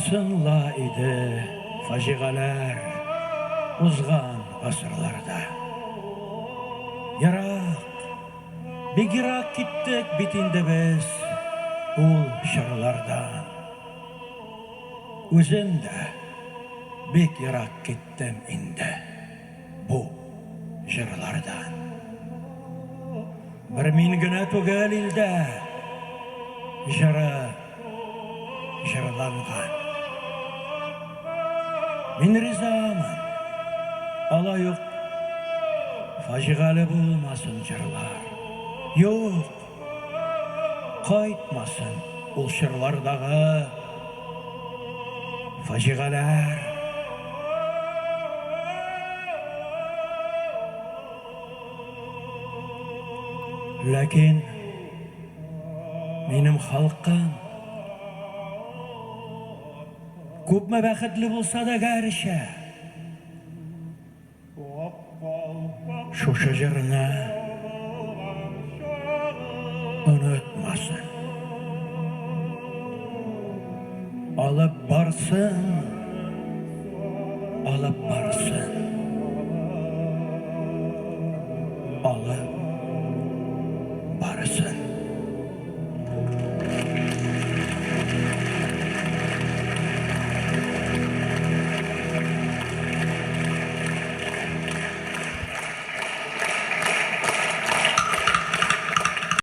Сынла иде фажигалар узган гасырларда. Ярак, бик ерак киттек бит инде без ул чорлардан. Үзем дә бик ерак киттем инде бу җырлардан. Бер мин генә түгел илдә җыры җырланган. Мин ризамын, алай ук фаҗигале булмасын җырлар. Юк, кайтмасын ул чырлардагы фаҗигаләр. Ләкин минем халкым күпме бәхетле булса да гәрчә шушы җырны онытмасын. Алып барсын, алып барсын. Алып барсын.